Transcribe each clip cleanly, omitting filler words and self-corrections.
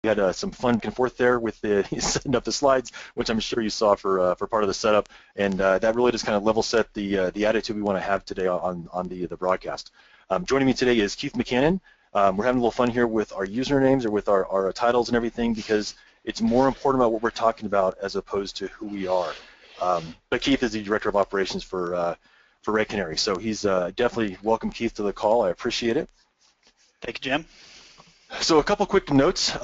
had some fun back and forth there with the setting up the slides, which I'm sure you saw for part of the setup, and that really just kind of level set the attitude we want to have today on the broadcast. Joining me today is Keith McCannon. We're having a little fun here with our usernames or with our titles and everything because it's more important about what we're talking about as opposed to who we are. But Keith is the Director of Operations for Red Canary, so he's definitely welcome Keith to the call. I appreciate it. Thank you, Jim. So a couple quick notes.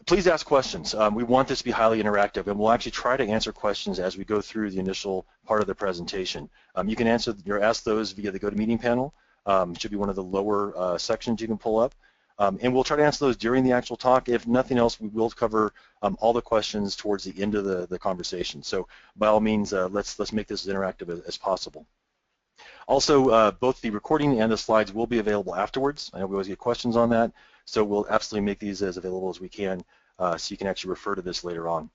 Please ask questions. We want this to be highly interactive, and we'll actually try to answer questions as we go through the initial part of the presentation. You can ask those via the GoToMeeting panel. It should be one of the lower sections you can pull up. And we'll try to answer those during the actual talk. If nothing else, we will cover all the questions towards the end of the conversation. So by all means, let's make this as interactive as possible. Also, both the recording and the slides will be available afterwards. I know we always get questions on that, so we'll absolutely make these as available as we can so you can actually refer to this later on.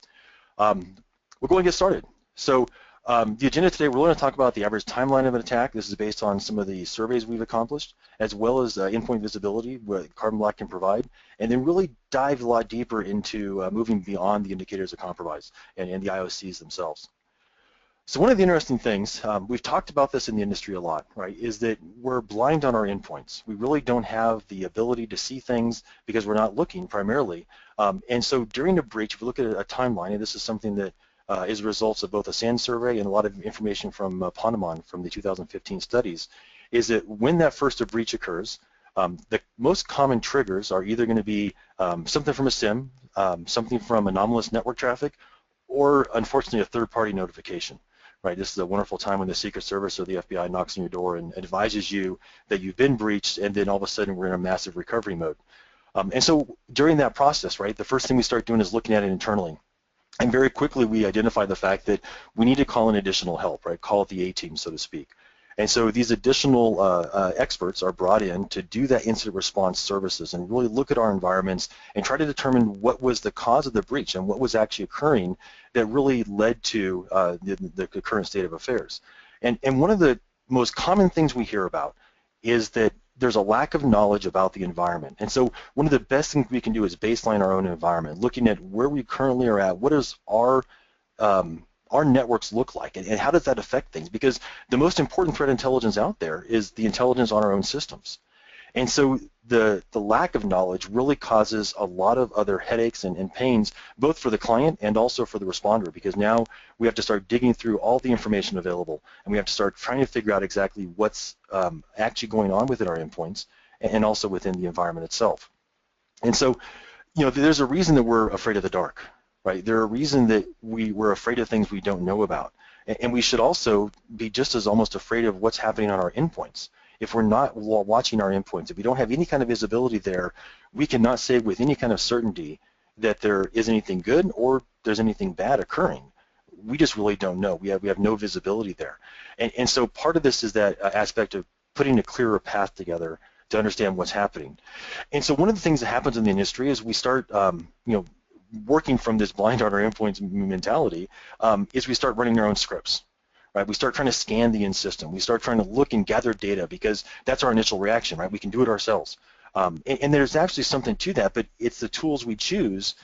We're going to get started. So the agenda today, we're going to talk about the average timeline of an attack. This is based on some of the surveys we've accomplished, as well as endpoint visibility, what Carbon Black can provide, and then really dive a lot deeper into moving beyond the indicators of compromise and the IOCs themselves. So one of the interesting things, we've talked about this in the industry a lot, right, is that we're blind on our endpoints. We really don't have the ability to see things because we're not looking primarily. And so during a breach, if we look at a timeline, and this is something that is results of both a SAND survey and a lot of information from Ponemon from the 2015 studies, is that when that first breach occurs, the most common triggers are either going to be something from a SIM, something from anomalous network traffic, or unfortunately a third-party notification. Right, this is a wonderful time when the Secret Service or the FBI knocks on your door and advises you that you've been breached, and then all of a sudden we're in a massive recovery mode. And so during that process, right, the first thing we start doing is looking at it internally. And very quickly we identify the fact that we need to call in additional help, right, call it the A-team, so to speak. And so these additional experts are brought in to do that incident response services and really look at our environments and try to determine what was the cause of the breach and what was actually occurring that really led to the current state of affairs. And one of the most common things we hear about is that there's a lack of knowledge about the environment. And so one of the best things we can do is baseline our own environment, looking at where we currently are at, what is our networks look like, and how does that affect things? Because the most important threat intelligence out there is the intelligence on our own systems. And so the lack of knowledge really causes a lot of other headaches and pains, both for the client and also for the responder, because now we have to start digging through all the information available, and we have to start trying to figure out exactly what's actually going on within our endpoints and also within the environment itself. And so, you know, there's a reason that we're afraid of the dark. Right? There's a reason that we're afraid of things we don't know about. And we should also be just as almost afraid of what's happening on our endpoints. If we're not watching our endpoints, if we don't have any kind of visibility there, we cannot say with any kind of certainty that there is anything good or there's anything bad occurring. We just really don't know. We have no visibility there. And so part of this is that aspect of putting a clearer path together to understand what's happening. And so one of the things that happens in the industry is we start, working from this blind on our endpoints mentality, is we start running our own scripts. Right? We start trying to scan the in-system. We start trying to look and gather data because that's our initial reaction, right? We can do it ourselves. And there's actually something to that, but it's the tools we choose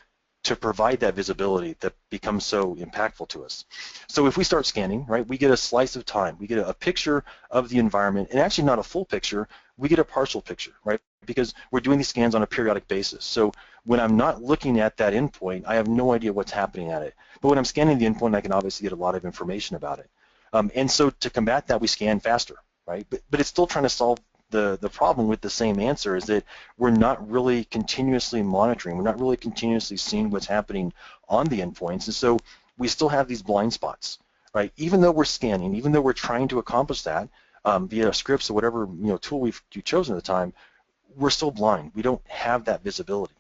to provide that visibility that becomes so impactful to us. So if we start scanning, right, we get a slice of time. We get a picture of the environment, and actually not a full picture, we get a partial picture, right? Because we're doing these scans on a periodic basis. So when I'm not looking at that endpoint, I have no idea what's happening at it. But when I'm scanning the endpoint, I can obviously get a lot of information about it. And so to combat that, we scan faster, right? But it's still trying to solve the problem with the same answer, is that we're not really continuously monitoring. We're not really continuously seeing what's happening on the endpoints. And so we still have these blind spots, right? Even though we're scanning, even though we're trying to accomplish that via scripts or whatever tool we've chosen at the time, we're still blind. We don't have that visibility.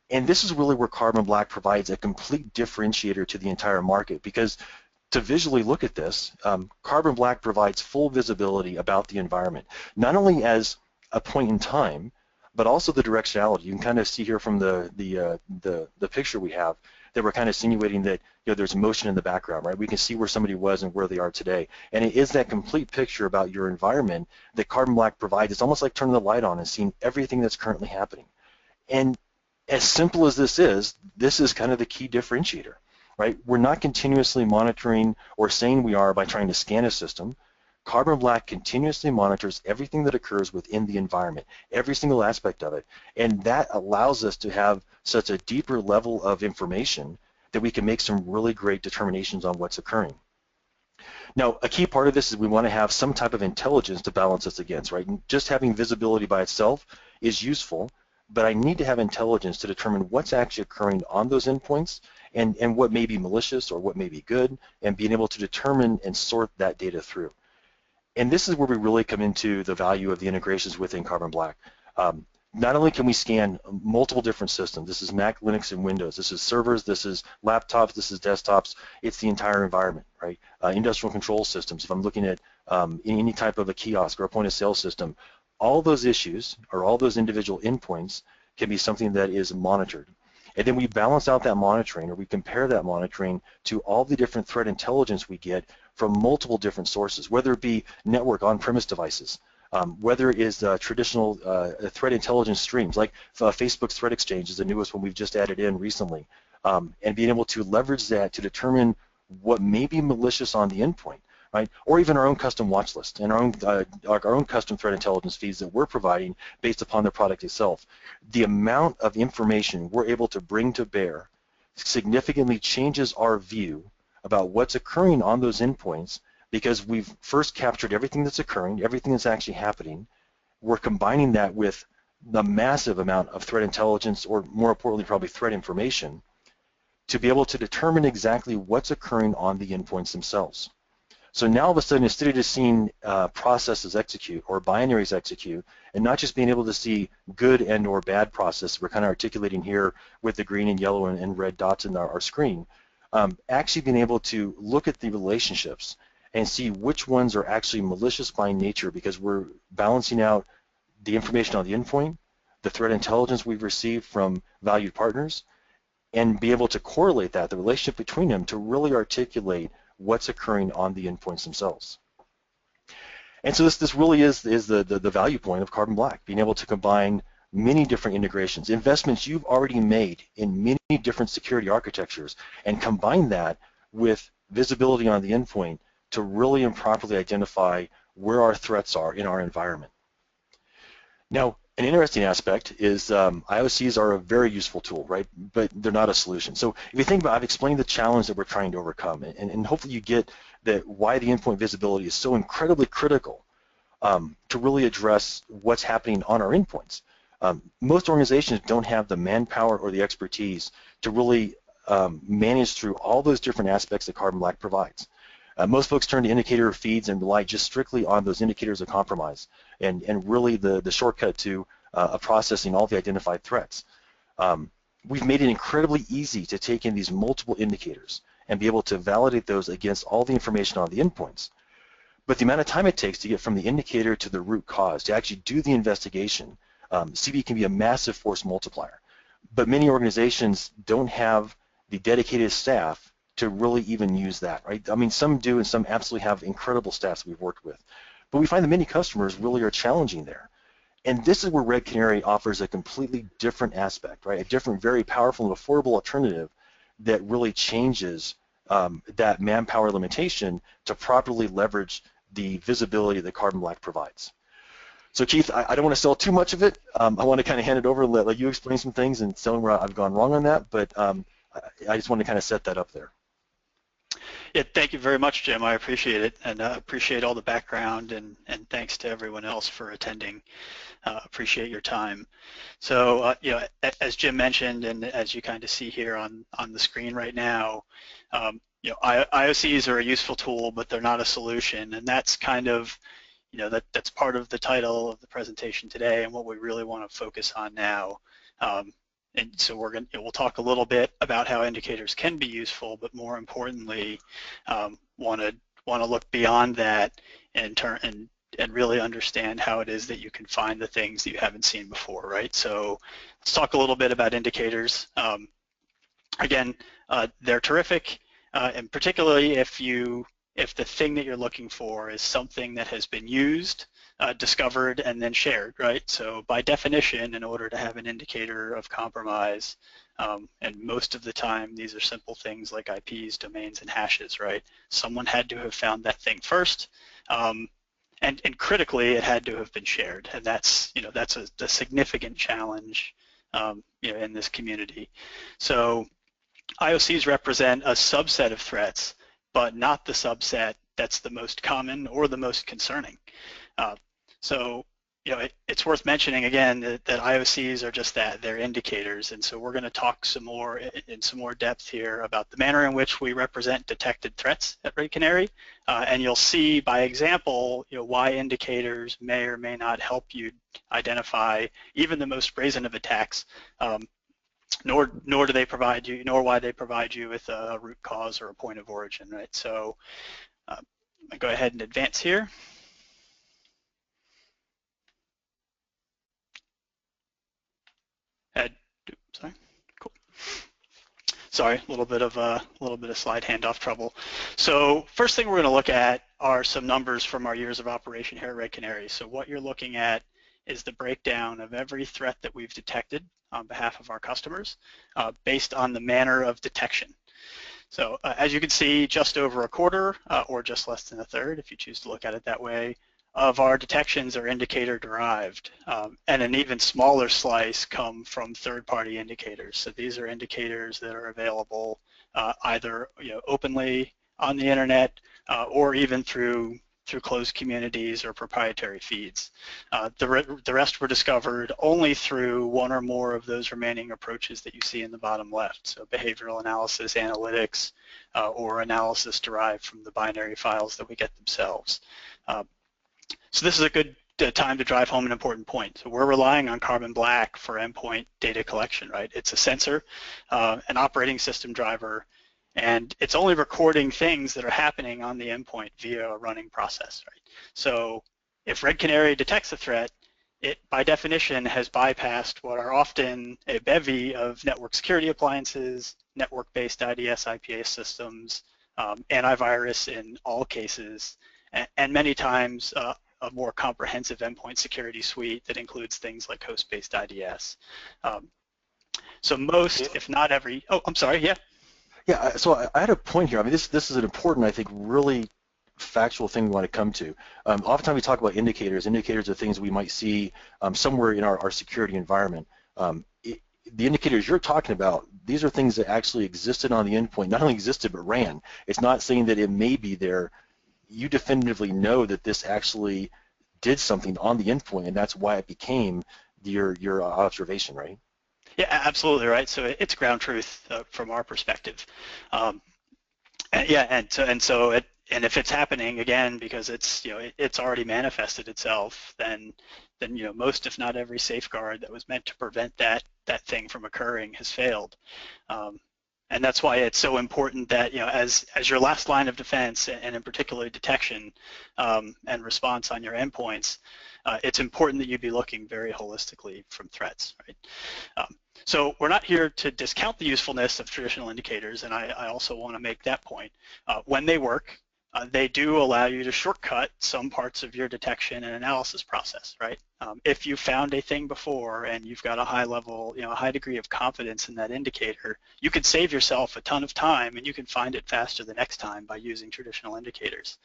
And this is really where Carbon Black provides a complete differentiator to the entire market, because to visually look at this, Carbon Black provides full visibility about the environment, not only as a point in time, but also the directionality. You can kind of see here from the picture we have that we're kind of insinuating that there's motion in the background, right? We can see where somebody was and where they are today. And it is that complete picture about your environment that Carbon Black provides. It's almost like turning the light on and seeing everything that's currently happening. And as simple as this is, this is kind of the key differentiator, right? We're not continuously monitoring or saying we are by trying to scan a system. Carbon Black continuously monitors everything that occurs within the environment, every single aspect of it, and that allows us to have such a deeper level of information that we can make some really great determinations on what's occurring. Now, a key part of this is we want to have some type of intelligence to balance this against, right? And just having visibility by itself is useful, but I need to have intelligence to determine what's actually occurring on those endpoints and what may be malicious or what may be good, and being able to determine and sort that data through. And this is where we really come into the value of the integrations within Carbon Black. Not only can we scan multiple different systems, this is Mac, Linux, and Windows, this is servers, this is laptops, this is desktops, it's the entire environment, right? Industrial control systems, if I'm looking at any type of a kiosk or a point of sale system, all those issues or all those individual endpoints can be something that is monitored. And then we balance out that monitoring, or we compare that monitoring to all the different threat intelligence we get from multiple different sources, whether it be network on-premise devices, whether it is traditional threat intelligence streams, like Facebook's Threat Exchange is the newest one we've just added in recently, and being able to leverage that to determine what may be malicious on the endpoint, right? Or even our own custom watch list and our own custom threat intelligence feeds that we're providing based upon the product itself. The amount of information we're able to bring to bear significantly changes our view about what's occurring on those endpoints, because we've first captured everything that's occurring, everything that's actually happening. We're combining that with the massive amount of threat intelligence, or more importantly, probably threat information, to be able to determine exactly what's occurring on the endpoints themselves. So now all of a sudden, instead of just seeing processes execute or binaries execute, and not just being able to see good and or bad process, we're kind of articulating here with the green and yellow and red dots in our screen, actually being able to look at the relationships and see which ones are actually malicious by nature, because we're balancing out the information on the endpoint, the threat intelligence we've received from valued partners, and be able to correlate that, the relationship between them, to really articulate what's occurring on the endpoints themselves. And so this really is the value point of Carbon Black, being able to combine many different integrations, investments you've already made in many different security architectures, and combine that with visibility on the endpoint to really and properly identify where our threats are in our environment. Now, an interesting aspect is IOCs are a very useful tool, right? But they're not a solution. So if you think about it, I've explained the challenge that we're trying to overcome, and hopefully you get that why the endpoint visibility is so incredibly critical to really address what's happening on our endpoints. Most organizations don't have the manpower or the expertise to really manage through all those different aspects that Carbon Black provides. Most folks turn to indicator feeds and rely just strictly on those indicators of compromise and really the shortcut to processing all the identified threats. We've made it incredibly easy to take in these multiple indicators and be able to validate those against all the information on the endpoints. But the amount of time it takes to get from the indicator to the root cause, to actually do the investigation, CB can be a massive force multiplier. But many organizations don't have the dedicated staff to really even use that, right? I mean, some do, and some absolutely have incredible staffs we've worked with. But we find that many customers really are challenging there. And this is where Red Canary offers a completely different aspect, right? A different, very powerful and affordable alternative that really changes that manpower limitation to properly leverage the visibility that Carbon Black provides. So Keith, I don't want to sell too much of it. I want to kind of hand it over and let you explain some things and tell me where I've gone wrong on that, but I just want to kind of set that up there. Yeah, thank you very much, Jim. I appreciate it, and appreciate all the background, and thanks to everyone else for attending. Appreciate your time. So, you know, as Jim mentioned, and as you kind of see here on the screen right now, you know, IOCs are a useful tool, but they're not a solution, and that's kind of, you know, that's part of the title of the presentation today, and what we really want to focus on now. And so we'll talk a little bit about how indicators can be useful, but more importantly, want to look beyond that and really understand how it is that you can find the things that you haven't seen before, right? So let's talk a little bit about indicators. Again, they're terrific, and particularly if the thing that you're looking for is something that has been used discovered and then shared, right? So by definition, in order to have an indicator of compromise, and most of the time these are simple things like IPs, domains, and hashes, right? Someone had to have found that thing first, and critically, it had to have been shared, and that's a significant challenge in this community. So IOCs represent a subset of threats, but not the subset that's the most common or the most concerning. So it's worth mentioning again that IOCs are just that, they're indicators, and so we're going to talk some more in some more depth here about the manner in which we represent detected threats at Red Canary, and you'll see by example why indicators may or may not help you identify even the most brazen of attacks, nor do they provide you, nor why they provide you with a root cause or a point of origin, right? So I go ahead and advance here. Sorry, cool. Sorry, a little bit of slide handoff trouble. So first thing we're going to look at are some numbers from our years of operation here at Red Canary. So what you're looking at is the breakdown of every threat that we've detected on behalf of our customers based on the manner of detection. So as you can see, just over a quarter or just less than a third, if you choose to look at it that way, of our detections are indicator derived, and an even smaller slice come from third-party indicators. So these are indicators that are available either openly on the internet or even through closed communities or proprietary feeds. The rest were discovered only through one or more of those remaining approaches that you see in the bottom left, so behavioral analysis, analytics, or analysis derived from the binary files that we get themselves. So this is a good time to drive home an important point. So we're relying on Carbon Black for endpoint data collection, right? It's a sensor, an operating system driver, and it's only recording things that are happening on the endpoint via a running process, right? So if Red Canary detects a threat, it by definition has bypassed what are often a bevy of network security appliances, network-based IDS IPA systems, antivirus in all cases, and many times a more comprehensive endpoint security suite that includes things like host-based IDS. So most, if not every, oh, I'm sorry, yeah. Yeah, so I had a point here. I mean, this is an important, I think, really factual thing we want to come to. Oftentimes we talk about indicators. Indicators are things we might see somewhere in our security environment. The indicators you're talking about, these are things that actually existed on the endpoint, not only existed, but ran. It's not saying that it may be there. You definitively know that this actually did something on the endpoint, and that's why it became your observation, right? Yeah, absolutely right. So it's ground truth from our perspective. And if it's happening again because it's it's already manifested itself, then most, if not every, safeguard that was meant to prevent that thing from occurring has failed. And that's why it's so important that as your last line of defense, and in particular detection and response on your endpoints, it's important that you be looking very holistically from threats, right? So we're not here to discount the usefulness of traditional indicators, and I also want to make that point. When they work, they do allow you to shortcut some parts of your detection and analysis process, right? If you found a thing before and you've got a high level, a high degree of confidence in that indicator, you can save yourself a ton of time and you can find it faster the next time by using traditional indicators.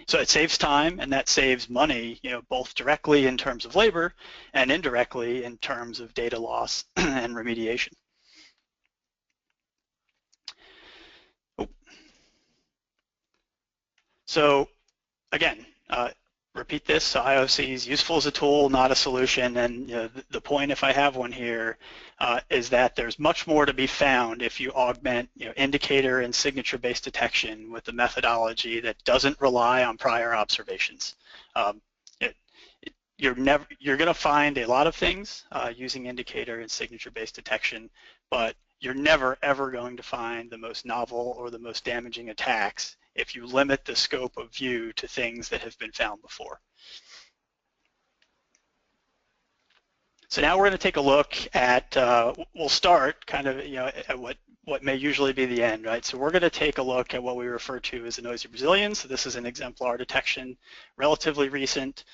So it saves time and that saves money, both directly in terms of labor and indirectly in terms of data loss and remediation. So again, repeat this, so IOC is useful as a tool, not a solution, and the point, if I have one here, is that there's much more to be found if you augment indicator and signature-based detection with a methodology that doesn't rely on prior observations. You're going to find a lot of things using indicator and signature-based detection, but you're never ever going to find the most novel or the most damaging attacks if you limit the scope of view to things that have been found before. So now we're going to take a look at, we'll start kind of, at what what may usually be the end, right? So we're going to take a look at what we refer to as a noisy Brazilian. So this is an exemplar detection, relatively recent,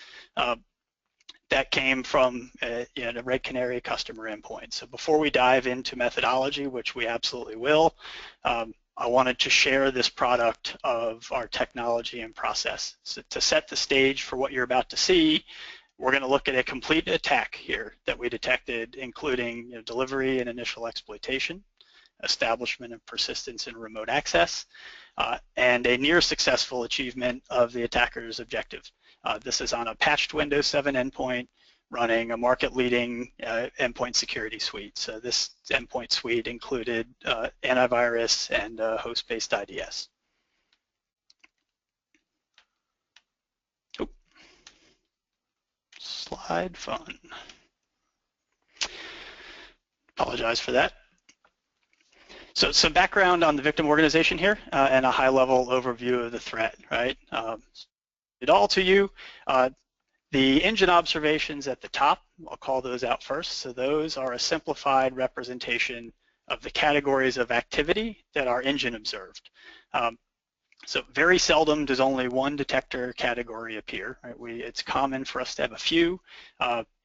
that came from a Red Canary customer endpoint. So before we dive into methodology, which we absolutely will, I wanted to share this product of our technology and process. So to set the stage for what you're about to see, we're going to look at a complete attack here that we detected, including delivery and initial exploitation, establishment of persistence and remote access, and a near successful achievement of the attacker's objective. This is on a patched Windows 7 endpoint running a market-leading endpoint security suite. So this endpoint suite included antivirus and host-based IDS. Oh. Slide fun. Apologize for that. So some background on the victim organization here and a high-level overview of the threat, right? It all to you. The engine observations at the top, I'll call those out first. So those are a simplified representation of the categories of activity that our engine observed. So very seldom does only one detector category appear. Right? It's common for us to have a few.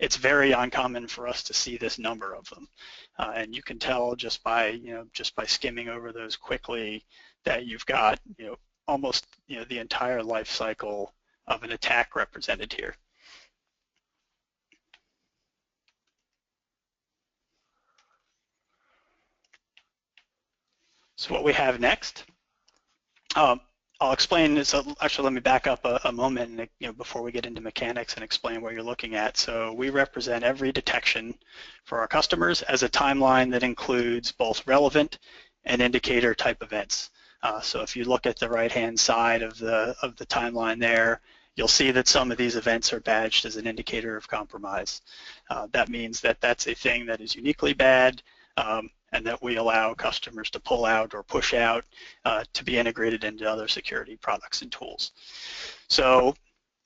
It's very uncommon for us to see this number of them. And you can tell just by skimming over those quickly that you've got almost the entire life cycle of an attack represented here. So what we have next, I'll explain this. Actually, let me back up a moment before we get into mechanics and explain what you're looking at. So we represent every detection for our customers as a timeline that includes both relevant and indicator type events. So if you look at the right-hand side of the timeline there, you'll see that some of these events are badged as an indicator of compromise. That means that that's a thing that is uniquely bad, and that we allow customers to pull out or push out to be integrated into other security products and tools. So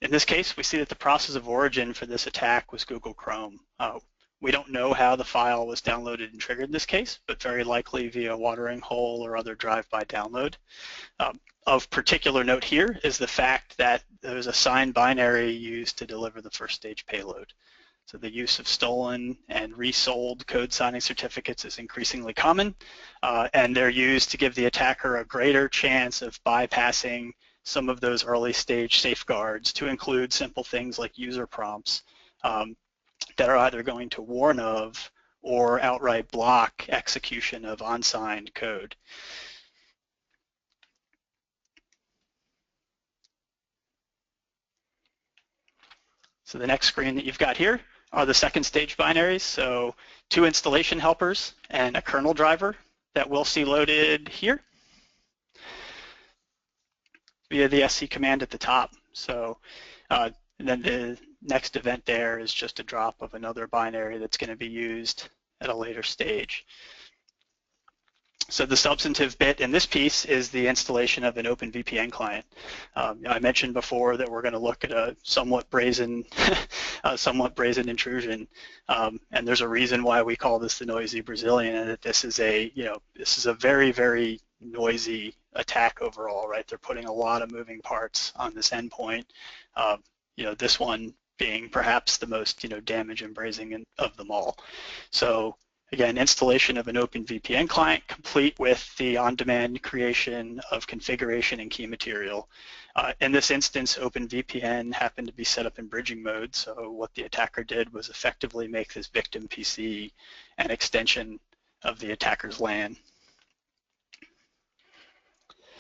in this case, we see that the process of origin for this attack was Google Chrome. We don't know how the file was downloaded and triggered in this case, but very likely via watering hole or other drive-by download. Of particular note here is the fact that there was a signed binary used to deliver the first stage payload. So the use of stolen and resold code signing certificates is increasingly common, and they're used to give the attacker a greater chance of bypassing some of those early stage safeguards to include simple things like user prompts that are either going to warn of or outright block execution of unsigned code. So the next screen that you've got here are the second stage binaries. So 2 installation helpers and a kernel driver that we'll see loaded here via the SC command at the top. So then the next event there is just a drop of another binary that's going to be used at a later stage. So the substantive bit in this piece is the installation of an OpenVPN client. I mentioned before that we're going to look at a somewhat brazen intrusion, and there's a reason why we call this the noisy Brazilian, and that this is a very, very noisy attack overall, right? They're putting a lot of moving parts on this endpoint. This one being perhaps the most damage and brazen of them all. So again, installation of an OpenVPN client complete with the on-demand creation of configuration and key material. In this instance, OpenVPN happened to be set up in bridging mode, so what the attacker did was effectively make this victim PC an extension of the attacker's LAN.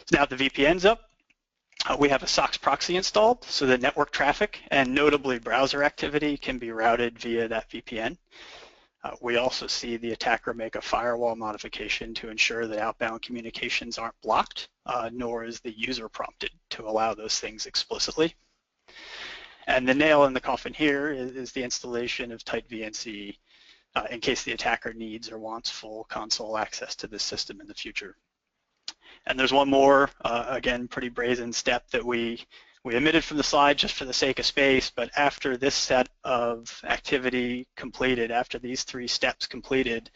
So now the VPN's up. We have a SOX proxy installed so that network traffic and notably browser activity can be routed via that VPN. We also see the attacker make a firewall modification to ensure that outbound communications aren't blocked, nor is the user prompted to allow those things explicitly. And the nail in the coffin here is the installation of tight VNC in case the attacker needs or wants full console access to this system in the future. And there's one more, again, pretty brazen step that we omitted from the slide just for the sake of space, but after this set of activity completed, after these 3 steps completed,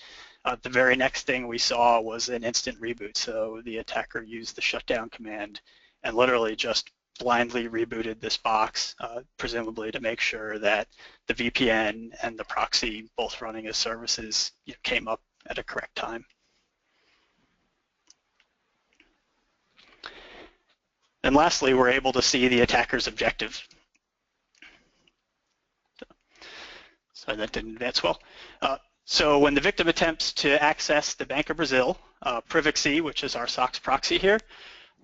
The very next thing we saw was an instant reboot. So the attacker used the shutdown command and literally just blindly rebooted this box, presumably to make sure that the VPN and the proxy, both running as services, came up at a correct time. And lastly, we're able to see the attacker's objective. Sorry, that didn't advance well. So when the victim attempts to access the Bank of Brazil, Privacy, which is our SOX proxy here,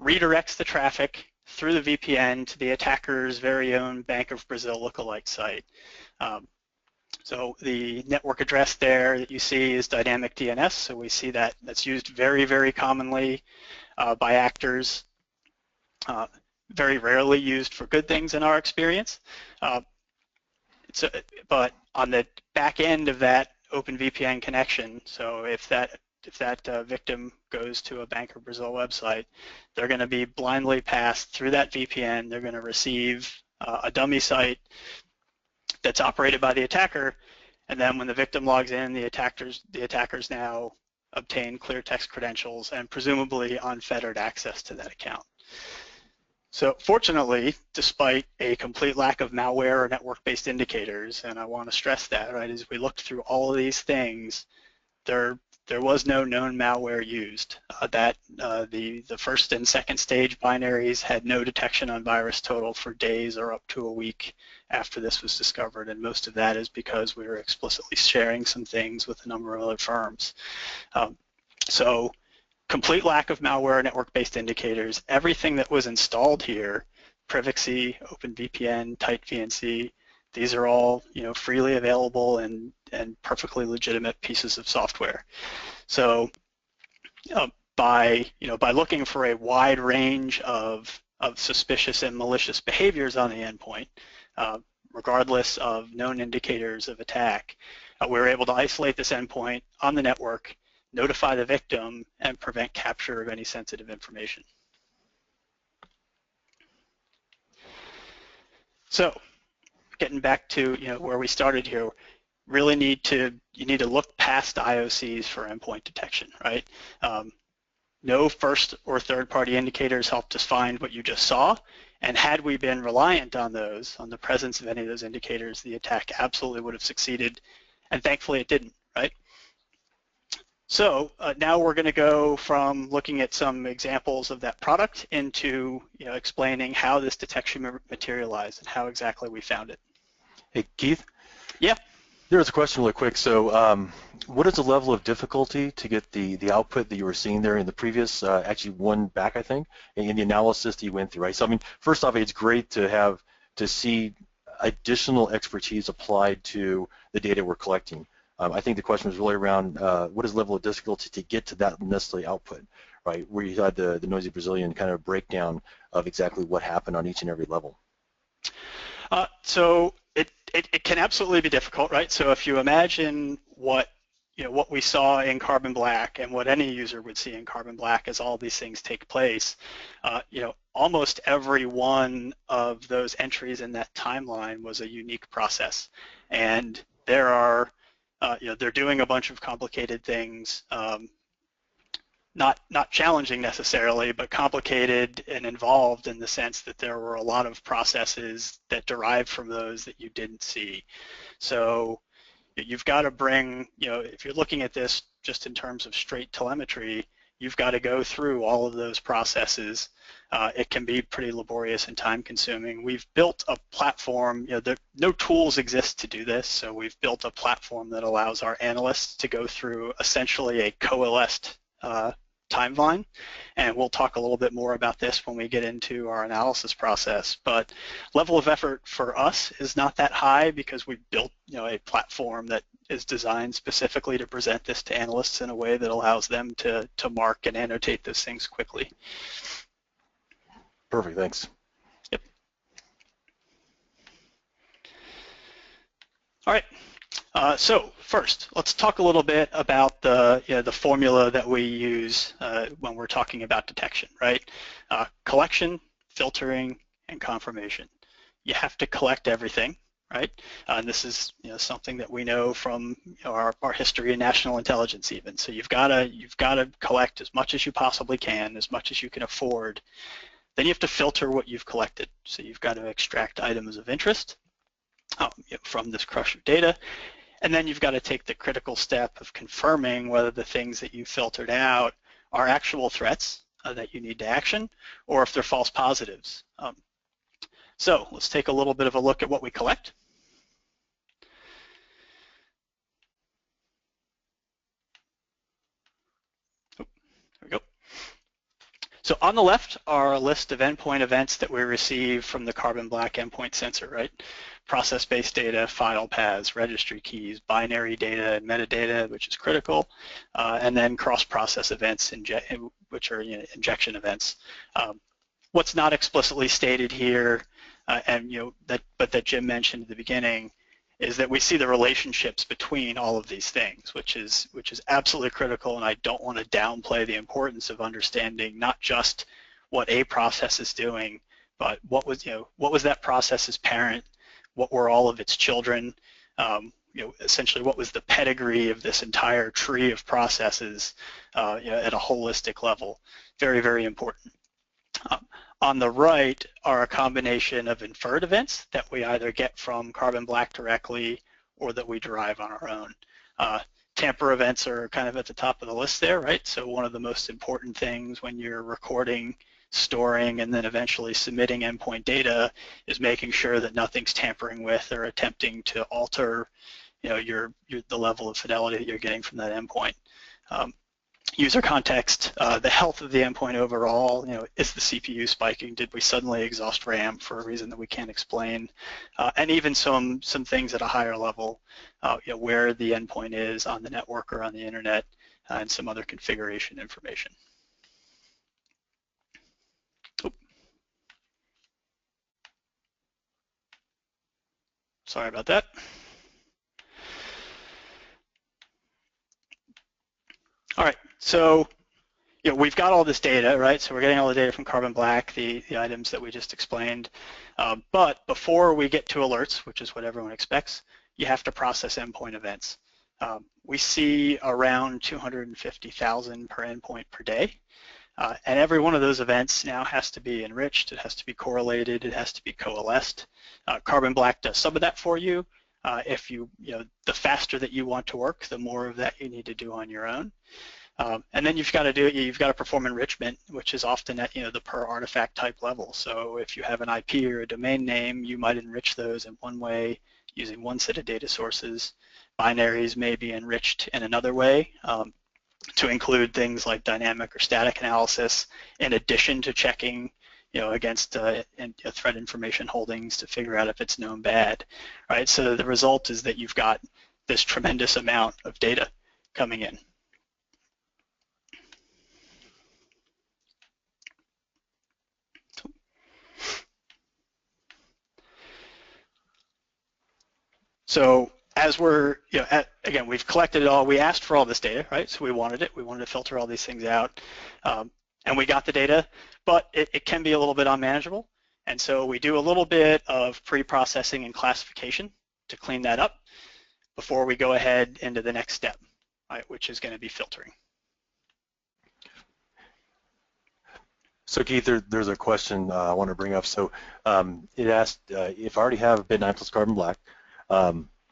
redirects the traffic through the VPN to the attacker's very own Bank of Brazil lookalike site. So the network address there that you see is dynamic DNS, so we see that that's used very, very commonly by actors, very rarely used for good things in our experience. But on the back end of that OpenVPN connection, so if that victim goes to a Bank of Brazil website, they're going to be blindly passed through that VPN. They're going to receive a dummy site that's operated by the attacker, and then when the victim logs in, the attackers now obtain clear text credentials and presumably unfettered access to that account. So fortunately, despite a complete lack of malware or network-based indicators, and I want to stress that, right, as we looked through all of these things, there was no known malware used. The first and second stage binaries had no detection on virus total for days or up to a week after this was discovered, and most of that is because we were explicitly sharing some things with a number of other firms. So complete lack of malware, network-based indicators. Everything that was installed here, Privacy, OpenVPN, TightVNC, these are all freely available and perfectly legitimate pieces of software. So by looking for a wide range of suspicious and malicious behaviors on the endpoint, regardless of known indicators of attack, we're able to isolate this endpoint on the network, notify the victim, and prevent capture of any sensitive information. So getting back to where we started here, you need to look past IOCs for endpoint detection, right? No first or third party indicators helped us find what you just saw, and had we been reliant on the presence of any of those indicators, the attack absolutely would have succeeded, and thankfully it didn't, right? So now we're going to go from looking at some examples of that product into explaining how this detection materialized and how exactly we found it. Hey, Keith? Yeah? There was a question really quick. So what is the level of difficulty to get the output that you were seeing there in the previous, actually one back, I think, in the analysis that you went through, right? So, I mean, first off, it's great to see additional expertise applied to the data we're collecting. I think the question was really around what is the level of difficulty to get to that necessary output, right, where you had the noisy Brazilian kind of breakdown of exactly what happened on each and every level. So it can absolutely be difficult, right? So if you imagine what we saw in Carbon Black and what any user would see in Carbon Black as all these things take place, almost every one of those entries in that timeline was a unique process, and there are they're doing a bunch of complicated things, not challenging necessarily, but complicated and involved in the sense that there were a lot of processes that derived from those that you didn't see. So you've got to bring, if you're looking at this just in terms of straight telemetry, you've got to go through all of those processes. It can be pretty laborious and time-consuming. We've built a platform, no tools exist to do this, so we've built a platform that allows our analysts to go through essentially a coalesced timeline, and we'll talk a little bit more about this when we get into our analysis process. But level of effort for us is not that high because we built a platform that is designed specifically to present this to analysts in a way that allows them to mark and annotate those things quickly. Perfect, thanks. Yep. All right. So first, let's talk a little bit about the formula that we use when we're talking about detection, right? Collection, filtering, and confirmation. You have to collect everything, right? And this is something that we know from our history in national intelligence even. So you've got to collect as much as you possibly can, as much as you can afford. Then you have to filter what you've collected. So you've got to extract items of interest from this crush of data. And then you've got to take the critical step of confirming whether the things that you filtered out are actual threats that you need to action, or if they're false positives. So let's take a little bit of a look at what we collect. There we go. So on the left are a list of endpoint events that we receive from the Carbon Black endpoint sensor, right? Process-based data, file paths, registry keys, binary data, and metadata, which is critical, and then cross-process events, which are injection events. What's not explicitly stated here, but that Jim mentioned at the beginning, is that we see the relationships between all of these things, which is absolutely critical, and I don't want to downplay the importance of understanding not just what a process is doing, but what was that process's parent, what were all of its children, essentially what was the pedigree of this entire tree of processes at a holistic level. Very, very important. On the right are a combination of inferred events that we either get from Carbon Black directly or that we derive on our own. Tamper events are kind of at the top of the list there, right? So one of the most important things when you're recording, storing, and then eventually submitting endpoint data is making sure that nothing's tampering with or attempting to alter the level of fidelity that you're getting from that endpoint. User context, the health of the endpoint overall, is the CPU spiking? Did we suddenly exhaust RAM for a reason that we can't explain? And even some things at a higher level, where the endpoint is on the network or on the internet, and some other configuration information. Oop. Sorry about that. All right, so we've got all this data, right? So we're getting all the data from Carbon Black, the items that we just explained. But before we get to alerts, which is what everyone expects, you have to process endpoint events. We see around 250,000 per endpoint per day. And every one of those events now has to be enriched, it has to be correlated, it has to be coalesced. Carbon Black does some of that for you. If the faster that you want to work, the more of that you need to do on your own. And then you've got to perform enrichment, which is often at the per artifact type level. So if you have an IP or a domain name, you might enrich those in one way using one set of data sources. Binaries may be enriched in another way to include things like dynamic or static analysis, in addition to checking against threat information holdings to figure out if it's known bad, right? So the result is that you've got this tremendous amount of data coming in. So as we're, again, we've collected it all. We asked for all this data, right? So we wanted it. We wanted to filter all these things out. And we got the data, but it can be a little bit unmanageable. And so we do a little bit of pre-processing and classification to clean that up before we go ahead into the next step, right, which is going to be filtering. So Keith, there's a question I want to bring up. So it asked, if I already have Bit9 plus Carbon Black,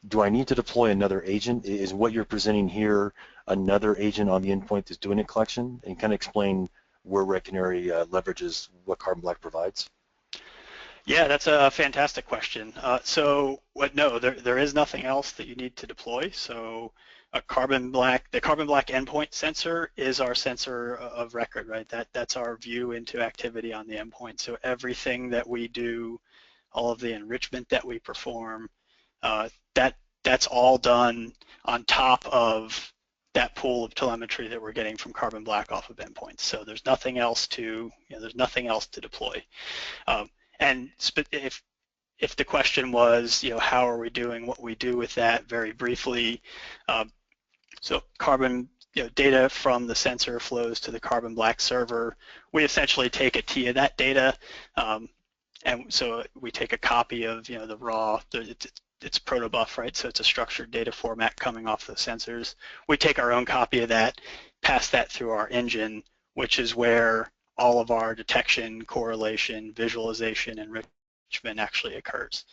do I need to deploy another agent? Is what you're presenting here another agent on the endpoint that's doing a collection? And kind of explain where Canary leverages what Carbon Black provides. Yeah, that's a fantastic question. No, there is nothing else that you need to deploy. So the Carbon Black endpoint sensor is our sensor of record, right? That's our view into activity on the endpoint. So everything that we do, all of the enrichment that we perform, that's all done on top of that pool of telemetry that we're getting from Carbon Black off of endpoints. So there's nothing else to deploy. And if the question was, how are we doing what we do with that, very briefly, so Carbon data from the sensor flows to the Carbon Black server. We essentially take a T of that data, and so we take a copy of the raw. it's protobuf, right? So it's a structured data format coming off the sensors. We take our own copy of that, pass that through our engine, which is where all of our detection, correlation, visualization, enrichment actually occurs.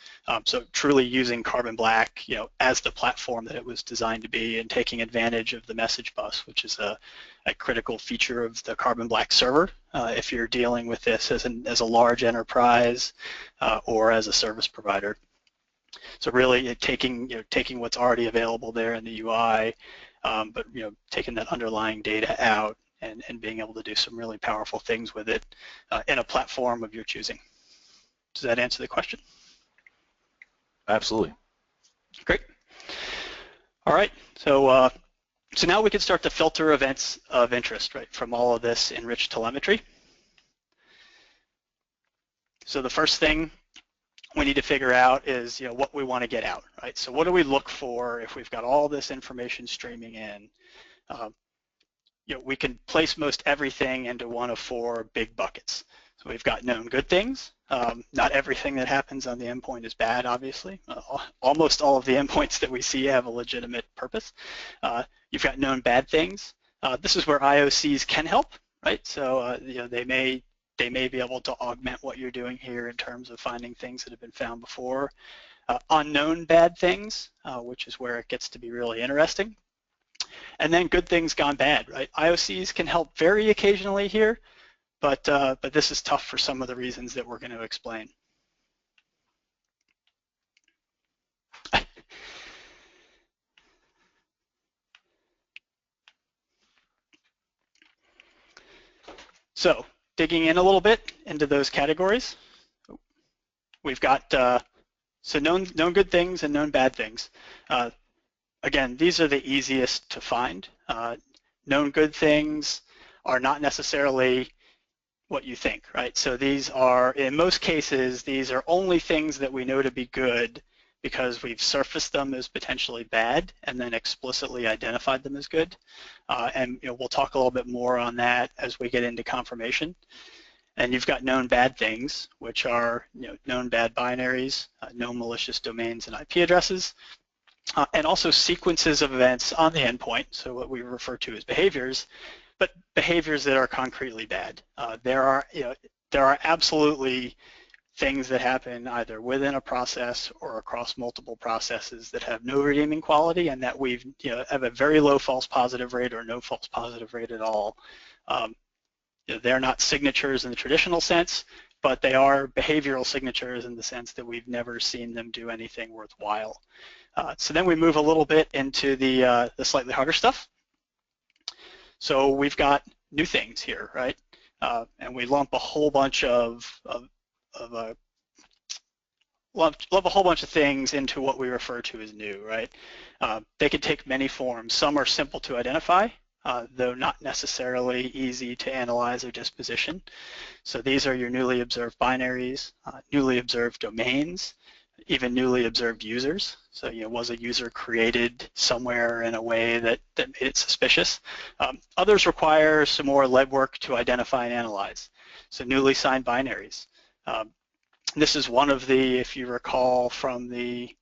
So truly using Carbon Black, as the platform that it was designed to be, and taking advantage of the message bus, which is a critical feature of the Carbon Black server if you're dealing with this as a large enterprise or as a service provider. So really taking what's already available there in the UI, but taking that underlying data out and being able to do some really powerful things with it in a platform of your choosing. Does that answer the question? Absolutely. Great. All right. So so now we can start to filter events of interest, right, from all of this enriched telemetry. So the first thing we need to figure out is what we want to get out, right? So what do we look for if we've got all this information streaming in? We can place most everything into one of four big buckets. So we've got known good things. Not everything that happens on the endpoint is bad, obviously. Almost all of the endpoints that we see have a legitimate purpose. You've got known bad things. This is where IOCs can help, right? So they may be able to augment what you're doing here in terms of finding things that have been found before. Unknown bad things, which is where it gets to be really interesting. And then good things gone bad, right? IOCs can help very occasionally here, but this is tough for some of the reasons that we're going to explain. So digging in a little bit into those categories, we've got so known good things and known bad things. Again, these are the easiest to find. Known good things are not necessarily what you think, right? So these are, in most cases, these are only things that we know to be good because we've surfaced them as potentially bad and then explicitly identified them as good. And we'll talk a little bit more on that as we get into confirmation. And you've got known bad things, which are known bad binaries, known malicious domains and IP addresses, and also sequences of events on the endpoint, so what we refer to as behaviors, but behaviors that are concretely bad. There are absolutely things that happen either within a process or across multiple processes that have no redeeming quality and that we've have a very low false positive rate or no false positive rate at all. They're not signatures in the traditional sense, but they are behavioral signatures in the sense that we've never seen them do anything worthwhile. So then we move a little bit into the slightly harder stuff. So we've got new things here, right? And we lump a whole bunch lump a whole bunch of things into what we refer to as new, right? They can take many forms. Some are simple to identify, though not necessarily easy to analyze or disposition. So these are your newly observed binaries, newly observed domains, even newly observed users. So was a user created somewhere in a way that made it suspicious? Others require some more legwork to identify and analyze. So newly signed binaries. This is one of the, if you recall from the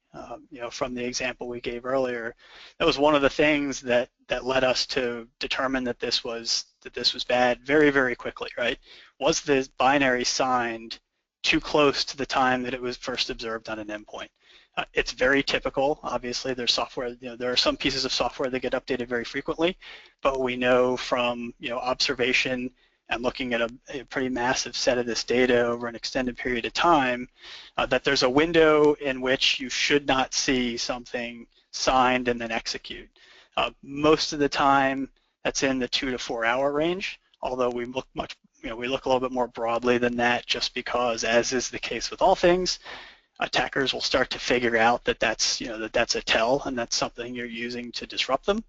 from the example we gave earlier, that was one of the things that led us to determine that this was bad very, very quickly, right? Was the binary signed too close to the time that it was first observed on an endpoint? It's very typical. Obviously, there's software. There are some pieces of software that get updated very frequently, but we know from observation and looking at a pretty massive set of this data over an extended period of time, that there's a window in which you should not see something signed and then execute. Most of the time, that's in the 2 to 4 hour range, although we look we look a little bit more broadly than that, just because, as is the case with all things, attackers will start to figure out that that's that's a tell and that's something you're using to disrupt them,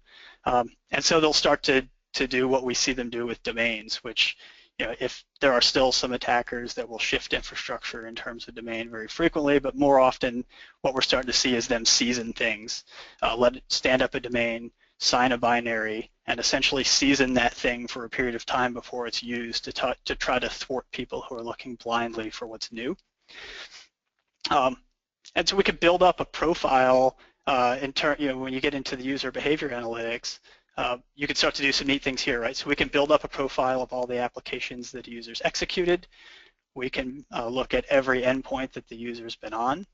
and so they'll start to do what we see them do with domains, which if there are still some attackers that will shift infrastructure in terms of domain very frequently, but more often what we're starting to see is them season things, let it stand up a domain, sign a binary, and essentially season that thing for a period of time before it's used to try to thwart people who are looking blindly for what's new. And so we could build up a profile when you get into the user behavior analytics. You can start to do some neat things here, right? So we can build up a profile of all the applications that users executed. We can look at every endpoint that the user's been on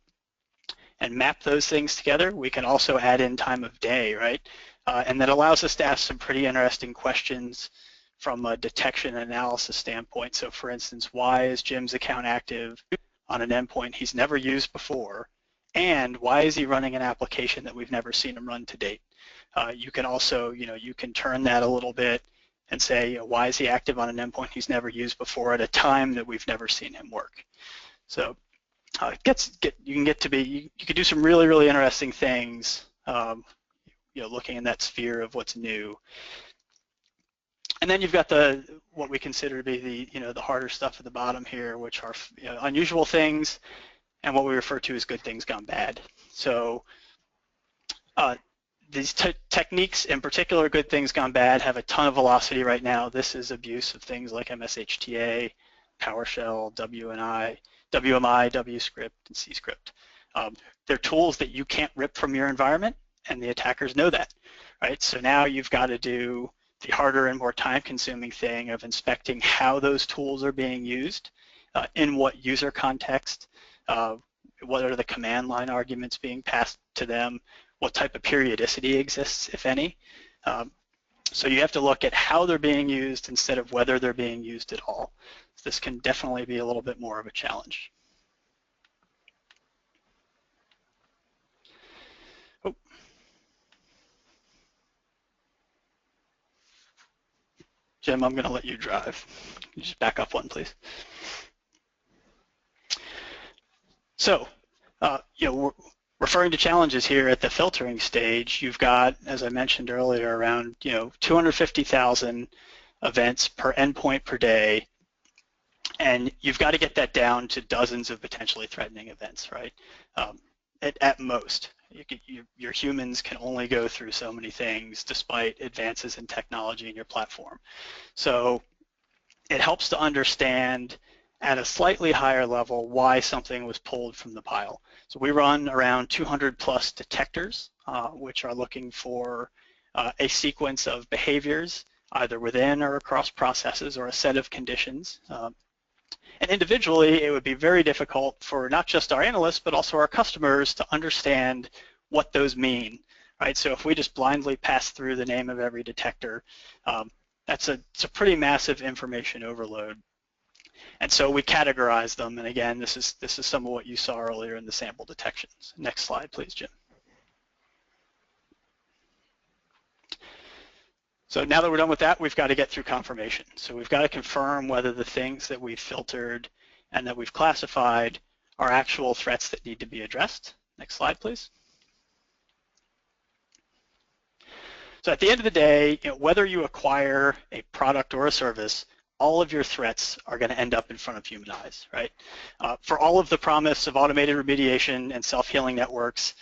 and map those things together. We can also add in time of day, right? And that allows us to ask some pretty interesting questions from a detection and analysis standpoint. So for instance, why is Jim's account active on an endpoint he's never used before? And why is he running an application that we've never seen him run to date? You can also, you can turn that a little bit and say, why is he active on an endpoint he's never used before at a time that we've never seen him work? So you can do some really, really interesting things, looking in that sphere of what's new. And then you've got what we consider to be the harder stuff at the bottom here, which are unusual things and what we refer to as good things gone bad. So these techniques, in particular, good things gone bad, have a ton of velocity right now. This is abuse of things like MSHTA, PowerShell, WMI, WScript, and CScript. They're tools that you can't rip from your environment, and the attackers know that, right? So now you've got to do the harder and more time-consuming thing of inspecting how those tools are being used, in what user context, what are the command line arguments being passed to them, what type of periodicity exists, if any. So you have to look at how they're being used instead of whether they're being used at all. So this can definitely be a little bit more of a challenge. Oh. Jim, I'm going to let you drive. Can you just back up one, please? So, we're referring to challenges here at the filtering stage. You've got, as I mentioned earlier, around 250,000 events per endpoint per day, and you've got to get that down to dozens of potentially threatening events, right? At most. Your humans can only go through so many things despite advances in technology in your platform. So it helps to understand at a slightly higher level why something was pulled from the pile. So we run around 200 plus detectors, which are looking for a sequence of behaviors, either within or across processes, or a set of conditions. And individually, it would be very difficult for not just our analysts, but also our customers to understand what those mean, right? So if we just blindly pass through the name of every detector, it's a pretty massive information overload. And so we categorize them, and again, this is some of what you saw earlier in the sample detections. Next slide, please, Jim. So now that we're done with that, we've got to get through confirmation. So we've got to confirm whether the things that we've filtered and that we've classified are actual threats that need to be addressed. Next slide, please. So at the end of the day, whether you acquire a product or a service, all of your threats are going to end up in front of human eyes, right? For all of the promise of automated remediation and self-healing networks,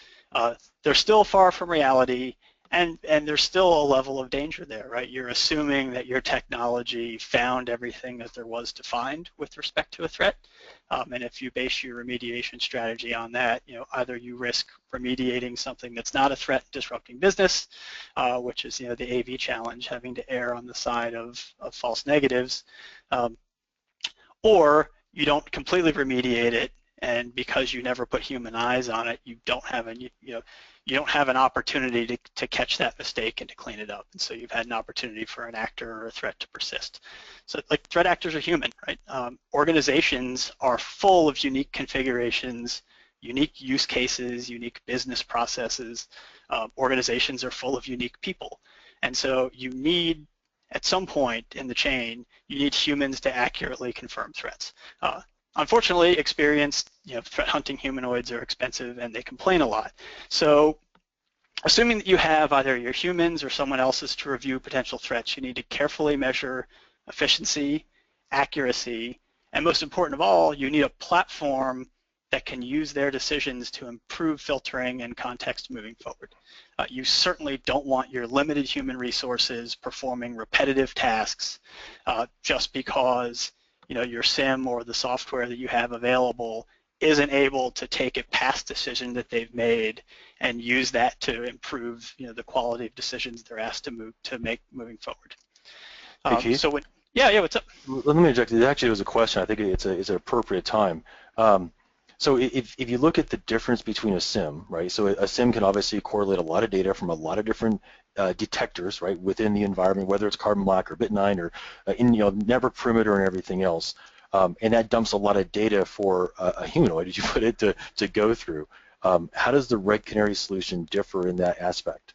they're still far from reality, and there's still a level of danger there, right? You're assuming that your technology found everything that there was to find with respect to a threat, and if you base your remediation strategy on that, either you risk remediating something that's not a threat, disrupting business, which is the AV challenge, having to err on the side of false negatives, or you don't completely remediate it, and because you never put human eyes on it, you don't have an opportunity to catch that mistake and to clean it up. And so you've had an opportunity for an actor or a threat to persist. So like threat actors are human, right? Organizations are full of unique configurations, unique use cases, unique business processes. Organizations are full of unique people. And so you need, at some point in the chain, you need humans to accurately confirm threats. Unfortunately, experienced threat hunting humanoids are expensive and they complain a lot. So assuming that you have either your humans or someone else's to review potential threats, you need to carefully measure efficiency, accuracy, and most important of all, you need a platform that can use their decisions to improve filtering and context moving forward. You certainly don't want your limited human resources performing repetitive tasks just because your SIM or the software that you have available isn't able to take a past decision that they've made and use that to improve, the quality of decisions they're asked to make moving forward. Hey, Keith. Yeah, what's up? Let me interject. It actually was a question. I think it's an appropriate time. So if you look at the difference between a SIM, right? So a SIM can obviously correlate a lot of data from a lot of different detectors, right, within the environment, whether it's carbon black or Bit9 or network perimeter and everything else. And that dumps a lot of data for a humanoid, as you put it, to go through. How does the Red Canary solution differ in that aspect?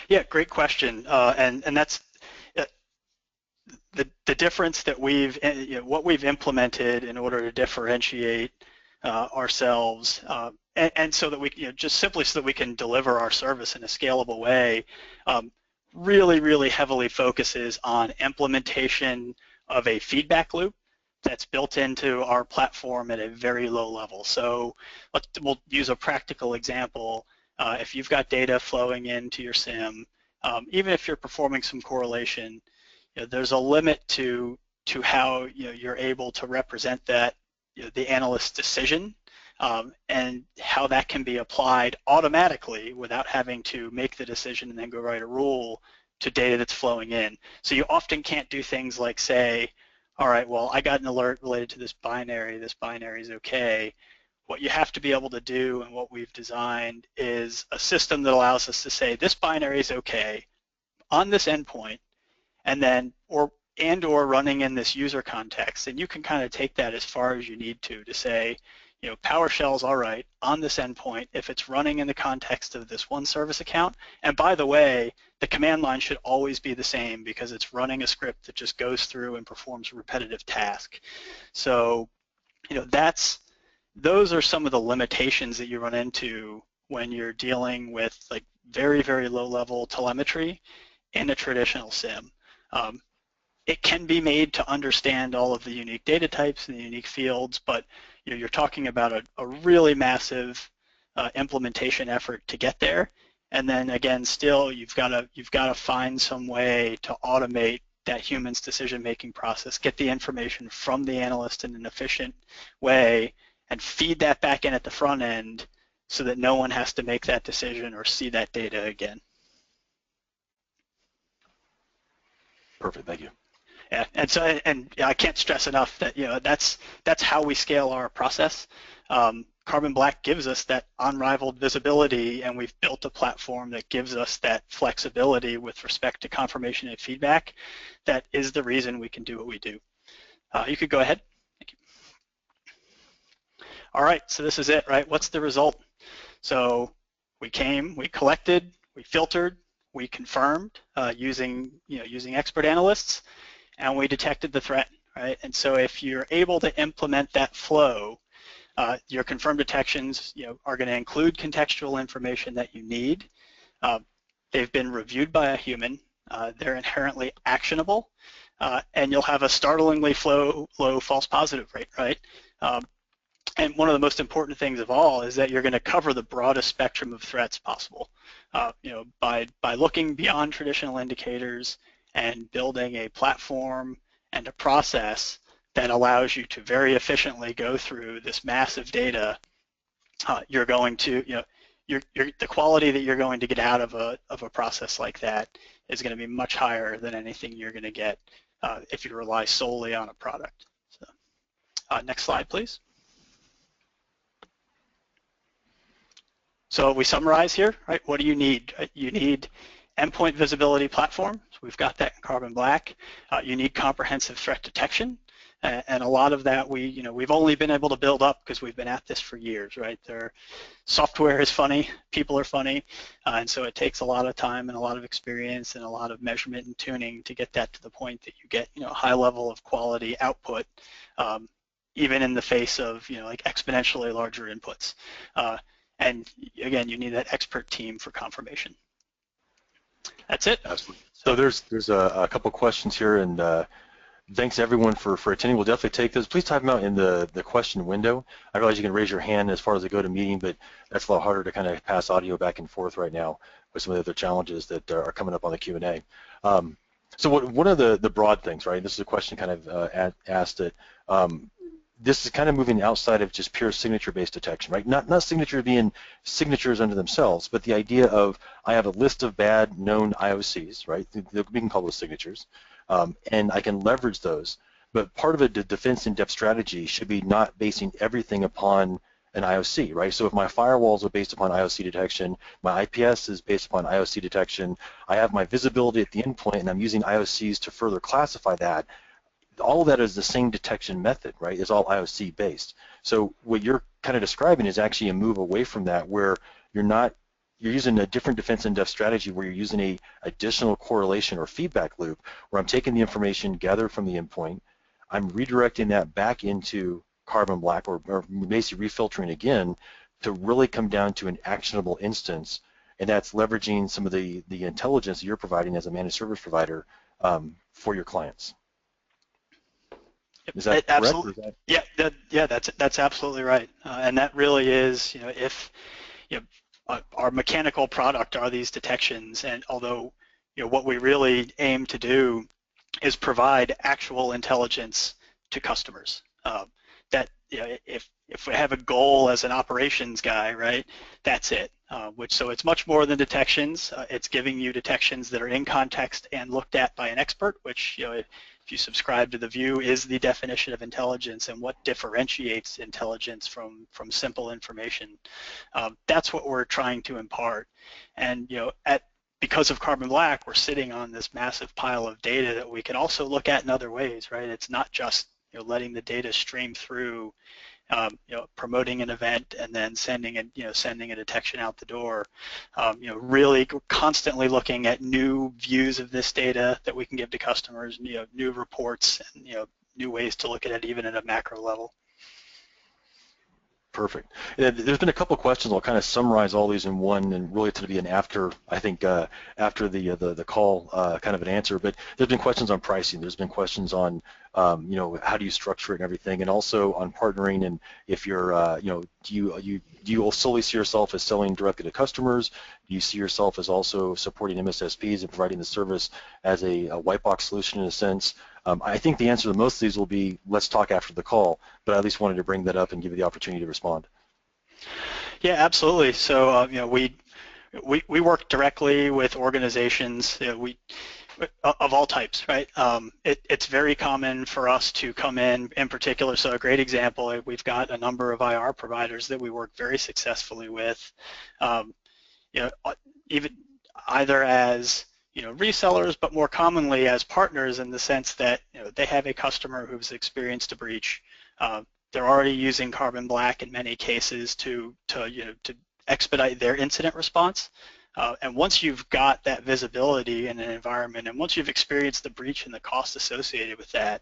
Yeah, great question. And that's the difference that what we've implemented in order to differentiate ourselves, and so that we, just simply so that we can deliver our service in a scalable way, really heavily focuses on implementation of a feedback loop that's built into our platform at a very low level. So we'll use a practical example. If you've got data flowing into your SIM, even if you're performing some correlation, there's a limit to how you're able to represent that, the analyst's decision, and how that can be applied automatically without having to make the decision and then go write a rule to data that's flowing in. So you often can't do things like say, all right, well, I got an alert related to this binary is okay. What you have to be able to do, and what we've designed, is a system that allows us to say this binary is okay on this endpoint, and then or running in this user context, and you can kind of take that as far as you need to say, PowerShell's all right on this endpoint if it's running in the context of this one service account. And by the way, the command line should always be the same because it's running a script that just goes through and performs a repetitive task. So, those are some of the limitations that you run into when you're dealing with like very low level telemetry in a traditional SIM. It can be made to understand all of the unique data types and the unique fields, but you're talking about a really massive implementation effort to get there. And then again, still you've got to find some way to automate that human's decision-making process, get the information from the analyst in an efficient way, and feed that back in at the front end so that no one has to make that decision or see that data again. Perfect, thank you. Yeah, and I can't stress enough that that's how we scale our process. Carbon Black gives us that unrivaled visibility, and we've built a platform that gives us that flexibility with respect to confirmation and feedback. That is the reason we can do what we do. You could go ahead. Thank you. All right, so this is it, right? What's the result? So we collected, we filtered, we confirmed using expert analysts, and we detected the threat, right? And so if you're able to implement that flow, your confirmed detections, are going to include contextual information that you need. They've been reviewed by a human. They're inherently actionable, and you'll have a startlingly low false positive rate, right? And one of the most important things of all is that you're going to cover the broadest spectrum of threats possible. By looking beyond traditional indicators and building a platform and a process that allows you to very efficiently go through this massive data, you're going to, the quality that you're going to get out of a process like that is going to be much higher than anything you're going to get if you rely solely on a product. So, next slide, please. So we summarize here, right? What do you need? You need endpoint visibility platform. So we've got that in Carbon Black. You need comprehensive threat detection, and a lot of that we've only been able to build up because we've been at this for years, right? Software is funny, people are funny, and so it takes a lot of time and a lot of experience and a lot of measurement and tuning to get that to the point that you get a high level of quality output, even in the face of like exponentially larger inputs. And again, you need that expert team for confirmation. That's it. Absolutely. So there's a couple questions here, and thanks everyone for attending. We'll definitely take those. Please type them out in the question window. I realize you can raise your hand as far as the GoToMeeting, but that's a lot harder to kind of pass audio back and forth right now with some of the other challenges that are coming up on the Q&A. So one of the broad things, right? This is a question kind of asked that this is kind of moving outside of just pure signature-based detection, right? Not signature being signatures unto themselves, but the idea of I have a list of bad known IOCs, right? We can call those signatures, and I can leverage those. But part of a defense in-depth strategy should be not basing everything upon an IOC, right? So if my firewalls are based upon IOC detection, my IPS is based upon IOC detection, I have my visibility at the endpoint, and I'm using IOCs to further classify that. All of that is the same detection method, right? It's all IOC based. So what you're kind of describing is actually a move away from that, where you're using a different defense in-depth strategy where you're using a additional correlation or feedback loop where I'm taking the information gathered from the endpoint, I'm redirecting that back into Carbon Black or basically refiltering again to really come down to an actionable instance, and that's leveraging some of the intelligence that you're providing as a managed service provider for your clients. Is that correct? Absolutely. Yeah, that's absolutely right. And that really is, if our mechanical product are these detections, and although what we really aim to do is provide actual intelligence to customers. That if we have a goal as an operations guy, right, that's it. So it's much more than detections. It's giving you detections that are in context and looked at by an expert, which if you subscribe to the view is the definition of intelligence and what differentiates intelligence from simple information. That's what we're trying to impart. And because of Carbon Black, we're sitting on this massive pile of data that we can also look at in other ways, right? It's not just letting the data stream through, promoting an event and then sending a detection out the door. Really constantly looking at new views of this data that we can give to customers, new reports, and new ways to look at it even at a macro level. Perfect. There's been a couple of questions. I'll kind of summarize all these in one, and really to be an after, I think, after the call, kind of an answer. But there's been questions on pricing. There's been questions on, how do you structure it and everything, and also on partnering. And if you're, do you solely see yourself as selling directly to customers? Do you see yourself as also supporting MSSPs and providing the service as a white box solution in a sense? I think the answer to most of these will be, let's talk after the call, but I at least wanted to bring that up and give you the opportunity to respond. Yeah, absolutely. So, we work directly with organizations of all types, right? It's very common for us to come in particular. So a great example, we've got a number of IR providers that we work very successfully with, even either as resellers, but more commonly as partners in the sense that they have a customer who's experienced a breach. They're already using Carbon Black in many cases to expedite their incident response. And once you've got that visibility in an environment, and once you've experienced the breach and the cost associated with that,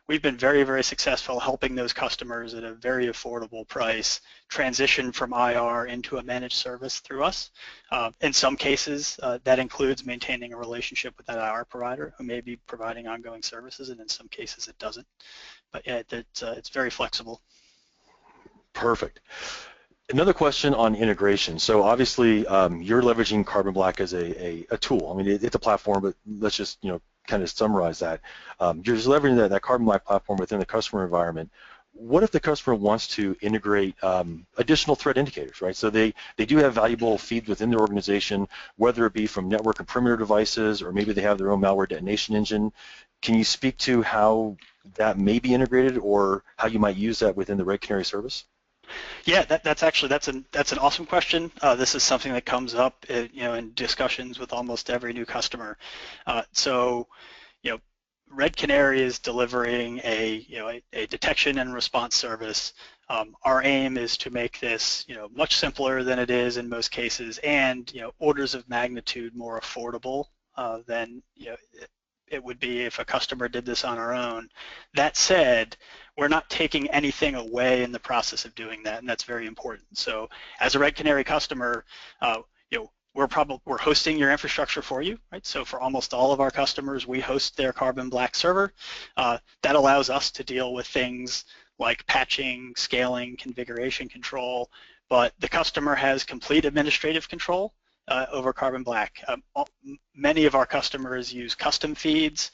we've been very, very successful helping those customers at a very affordable price transition from IR into a managed service through us. In some cases, that includes maintaining a relationship with that IR provider who may be providing ongoing services, and in some cases it doesn't. But yeah, it's very flexible. Perfect. Another question on integration. So obviously, you're leveraging Carbon Black as a tool. I mean, it's a platform, but let's just kind of summarize that. You're just leveraging that Carbon Black platform within the customer environment. What if the customer wants to integrate additional threat indicators, right? So they do have valuable feeds within their organization, whether it be from network and perimeter devices, or maybe they have their own malware detonation engine. Can you speak to how that may be integrated, or how you might use that within the Red Canary service? Yeah, that's an awesome question. This is something that comes up, in discussions with almost every new customer. So, Red Canary is delivering a detection and response service. Our aim is to make this much simpler than it is in most cases, and orders of magnitude more affordable than it would be if a customer did this on our own. That said, we're not taking anything away in the process of doing that, and that's very important. So as a Red Canary customer, we're hosting your infrastructure for you, right? So for almost all of our customers, we host their Carbon Black server. That allows us to deal with things like patching, scaling, configuration control, but the customer has complete administrative control over Carbon Black. Many of our customers use custom feeds.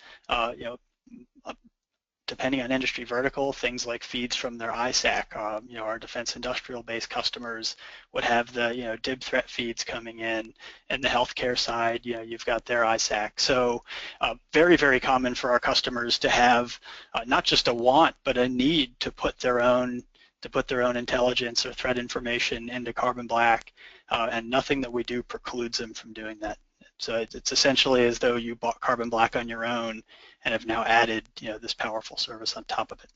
depending on industry vertical, things like feeds from their ISAC. Our defense industrial base customers would have the DIB threat feeds coming in, and the healthcare side, you've got their ISAC. So very, very common for our customers to have not just a want, but a need to put their own intelligence or threat information into Carbon Black, and nothing that we do precludes them from doing that. So it's essentially as though you bought Carbon Black on your own and have now added this powerful service on top of it.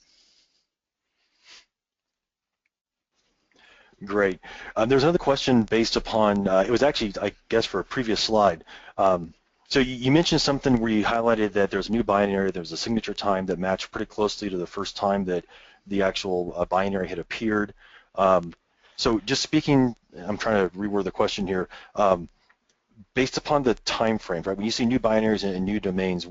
Great. There's another question based upon, it was actually, I guess, for a previous slide. So you mentioned something where you highlighted that there's a new binary, there's a signature time that matched pretty closely to the first time that the actual binary had appeared. So just speaking, I'm trying to reword the question here. Based upon the time frame, right? When you see new binaries and new domains,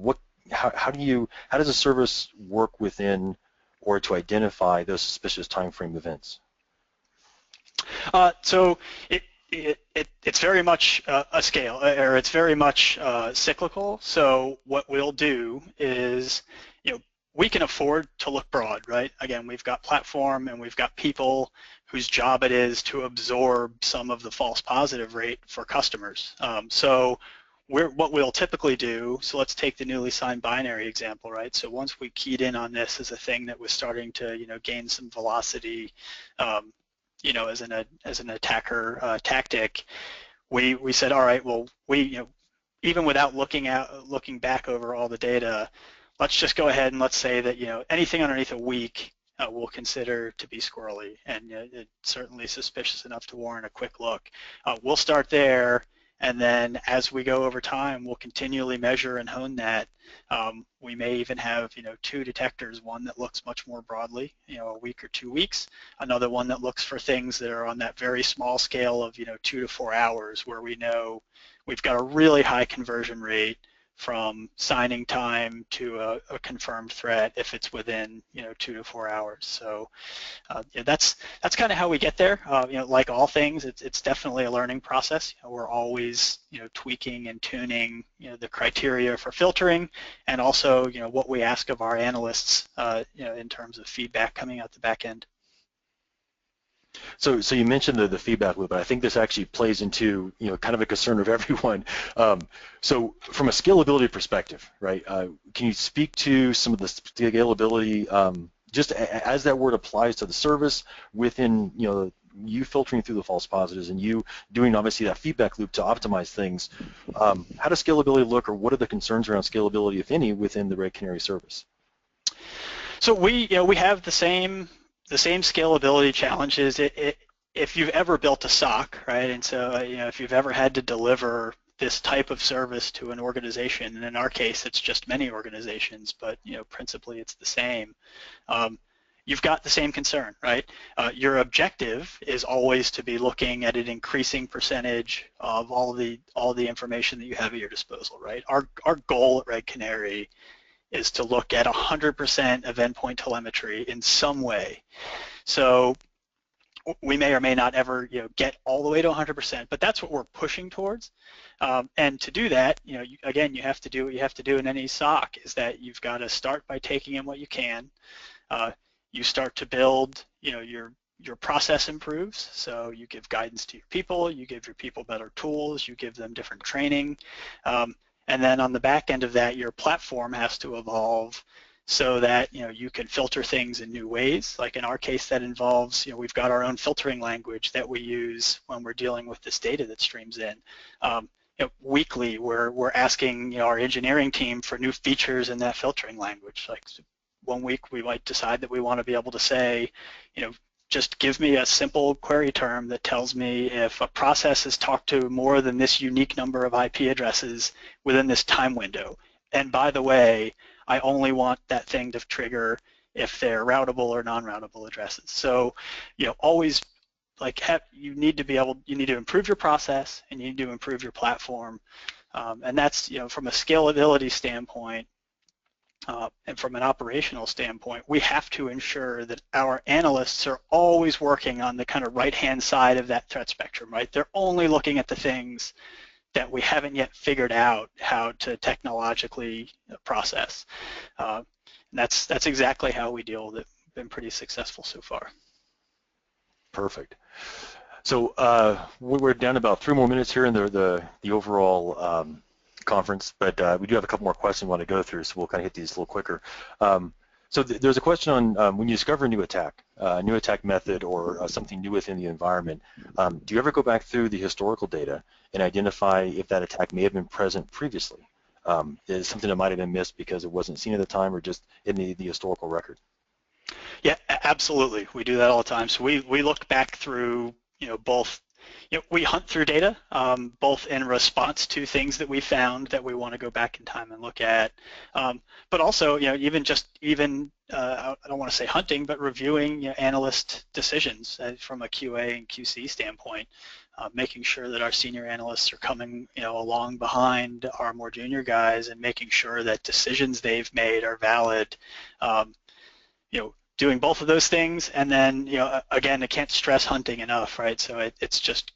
how does a service work within or to identify those suspicious time frame events? So it's very much a scale, or it's very much cyclical. So what we'll do is, we can afford to look broad, right? Again, we've got platform and we've got people whose job it is to absorb some of the false positive rate for customers. So what we'll typically do, so let's take the newly signed binary example, right? So once we keyed in on this as a thing that was starting to, gain some velocity, as an attacker tactic, we said, all right, well, even without looking back over all the data, let's just go ahead and let's say that anything underneath a week we'll consider to be squirrely, and it's certainly suspicious enough to warrant a quick look. We'll start there, and then as we go over time, we'll continually measure and hone that. We may even have 2 detectors, one that looks much more broadly, a week or 2 weeks, another one that looks for things that are on that very small scale of 2 to 4 hours, where we know we've got a really high conversion rate from signing time to a confirmed threat if it's within 2 to 4 hours. So that's kind of how we get there. Like all things, it's definitely a learning process. We're always tweaking and tuning the criteria for filtering, and also what we ask of our analysts in terms of feedback coming out the back end. So you mentioned the feedback loop, but I think this actually plays into kind of a concern of everyone. So from a scalability perspective, right? Can you speak to some of the scalability, just as that word applies to the service within you filtering through the false positives and you doing obviously that feedback loop to optimize things? How does scalability look, or what are the concerns around scalability, if any, within the Red Canary service? So we have the same scalability challenges. If you've ever built a SOC, right, and so if you've ever had to deliver this type of service to an organization, and in our case it's just many organizations, but principally it's the same, you've got the same concern, right? Your objective is always to be looking at an increasing percentage of all the information that you have at your disposal, right? Our goal at Red Canary is to look at 100% of endpoint telemetry in some way. So we may or may not ever get all the way to 100%, but that's what we're pushing towards. And to do that, again, you have to do what you have to do in any SOC, is that you've got to start by taking in what you can. You start to build, your process improves, so you give guidance to your people, you give your people better tools, you give them different training. And then on the back end of that, your platform has to evolve so that you can filter things in new ways. Like in our case, that involves we've got our own filtering language that we use when we're dealing with this data that streams in. Weekly, we're asking our engineering team for new features in that filtering language. Like 1 week, we might decide that we want to be able to say, just give me a simple query term that tells me if a process has talked to more than this unique number of IP addresses within this time window. And by the way, I only want that thing to trigger if they're routable or non-routable addresses. So, always you need to improve your process, and you need to improve your platform. And that's, from a scalability standpoint, and from an operational standpoint, we have to ensure that our analysts are always working on the kind of right-hand side of that threat spectrum, right? They're only looking at the things that we haven't yet figured out how to technologically process. And that's exactly how we deal with it. Been pretty successful so far. Perfect. So we're down to about 3 more minutes here in the overall conference, but we do have a couple more questions we want to go through, so we'll kind of hit these a little quicker. So there's a question on when you discover a new attack method or something new within the environment, do you ever go back through the historical data and identify if that attack may have been present previously? Is something that might have been missed because it wasn't seen at the time or just in the historical record? Yeah, absolutely. We do that all the time. So we look back through, both, we hunt through data, both in response to things that we found that we want to go back in time and look at, but also, even I don't want to say hunting, but reviewing analyst decisions from a QA and QC standpoint, making sure that our senior analysts are coming, along behind our more junior guys and making sure that decisions they've made are valid. Doing both of those things, and then again, I can't stress hunting enough, right? So it's just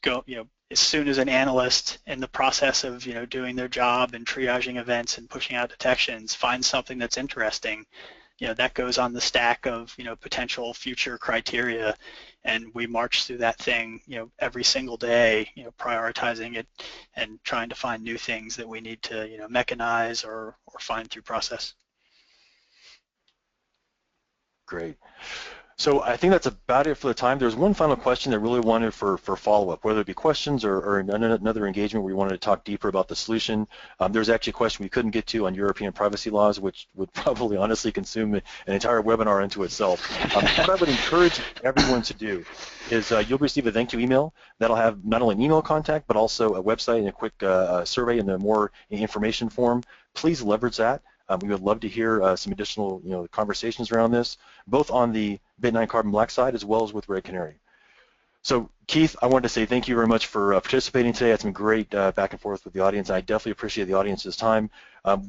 as soon as an analyst in the process of doing their job and triaging events and pushing out detections finds something that's interesting, that goes on the stack of potential future criteria, and we march through that thing every single day, prioritizing it and trying to find new things that we need to mechanize or find through process. Great. So I think that's about it for the time. There's one final question that I really wanted for follow-up, whether it be questions or another engagement where we wanted to talk deeper about the solution. There's actually a question we couldn't get to on European privacy laws, which would probably honestly consume an entire webinar into itself. What I would encourage everyone to do is you'll receive a thank you email that'll have not only an email contact, but also a website and a quick survey and a more information form. Please leverage that. We would love to hear some additional conversations around this, both on the Bit9 Carbon Black side as well as with Red Canary. So Keith, I wanted to say thank you very much for participating today. It's been great back and forth with the audience. I definitely appreciate the audience's time.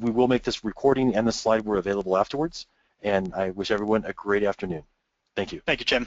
We will make this recording and the slideware available afterwards, and I wish everyone a great afternoon. Thank you. Thank you, Jim.